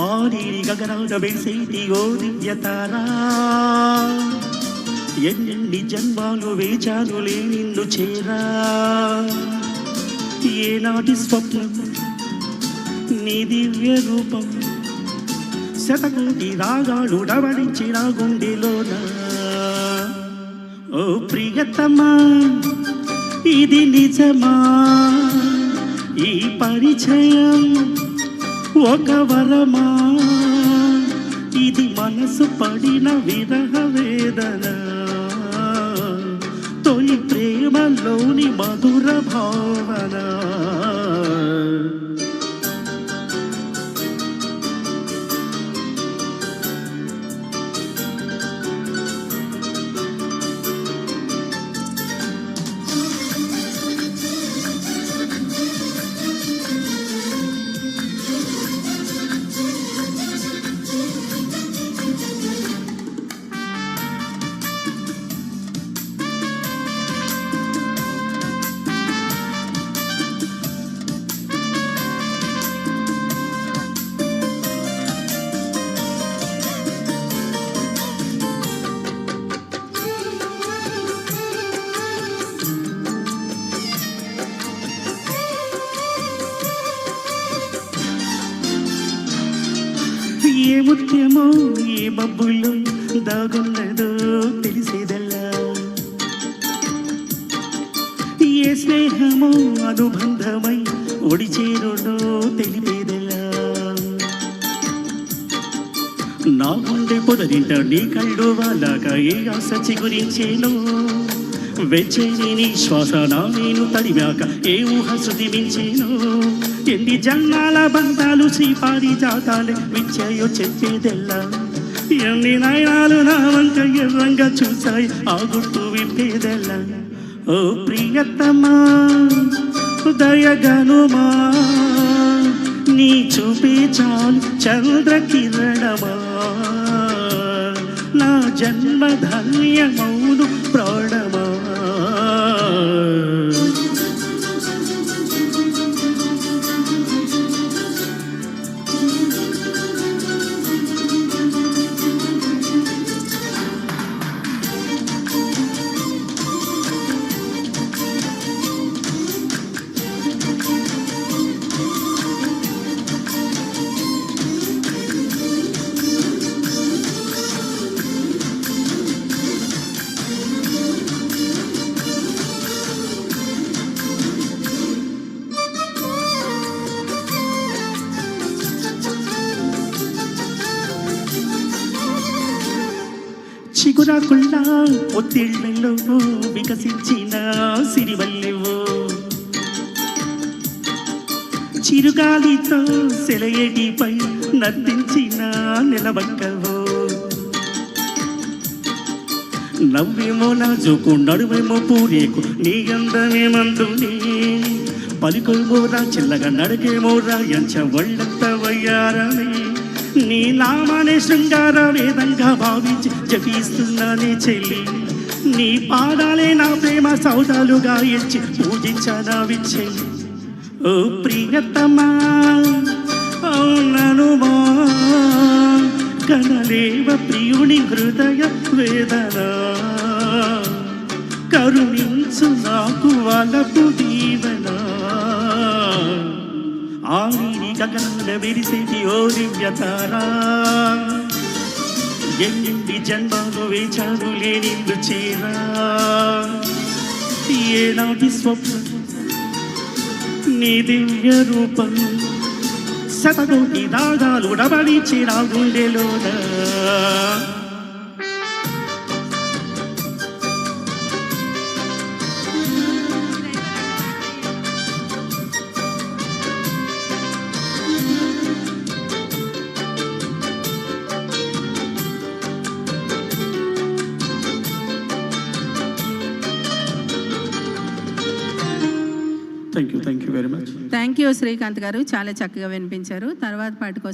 ఆరేరి గగనాల వెలిసేటి ఓ దివ్యతారా, ఎన్ని జన్మాలు వేచానులే నిన్ను చేరా. ఏనాటి స్వప్నం నీ దివ్య రూపం, శతకోటి రాగాలు డవడించిన గుండెలోన. ఓ ప్రియతమా ఇది నిజమా, ఈ పరిచయం ఒక వరమా, ఇది మనసు పడిన విరహ వేదన, తొలి ప్రేమలోని మధుర భావన. ఏ ముత్యమో ఏ మబ్బుల్లో దాగున్నదో తెలిసేదల్లా, ఏ స్నేహమో అనుబంధమై ఒడిచేరునో తెలిపేదల్లా. నా గుండె పొదరింట నీ కళ్ళు వాళ్ళగా ఏ ఆశ చిగురించేనో, వెచ్చని నీ శ్వాస నా నేను తడివాక ఏ ఊహ శృతిమించేనో. ఎన్ని జన్మాల బంధాలు శ్రీపారిజాతాలే విచ్చయో చెప్పేదెల్లా, ఎన్ని నయనాలు నా వంక ఎర్రంగా చూసాయి ఆ గుర్తు విప్పేదెల్లా. ఓ ప్రియతమా దయగనుమా, నీ చూపే చాలు చంద్రకిరణమా, నా జన్మ ధన్యమౌను ప్రాణమా. చిగురాకుల్లా ఒత్తిళ్ళలో వికసించిన సిరివల్లెవో, చిరుగాలితో సెలయేటిపై నర్తించిన నెలవంకవో. నవ్వేమో నాజుకు నడువేమో పూరేకు నీ అందమేమందుని, పలుకోమోరా చిల్లగా నడకేమోరా ఎంచ ఒళ్ళంత వయ్యారని. నీ నామానే శృంగార వేదంగా భావించి జపిస్తున్నానే చెల్లి, నీ పాదాలే నా ప్రేమ సౌదాలుగా ఇచ్చి పూజించనా విచ్చెల్లి. ఓ ప్రియతమా అవుననుమా, కనలేవ ప్రియుని హృదయ వేదన, కరుణించు నాకు వలపు దీవెన. ఆరిని గగనాల విరిసేటి ఓ దివ్యతారా, ఎన్ని జన్మాలు వేచానులే నిన్ను చేరా. ఏనాటి స్వప్నం నీ దివ్య రూపం, శతకోటి రాగాలు డబడించిన గుండెలోన. Thank you very much. Thank you Srikanth గారు, చాలా చక్కగా వినిపించారు. తర్వాత పాట కోసం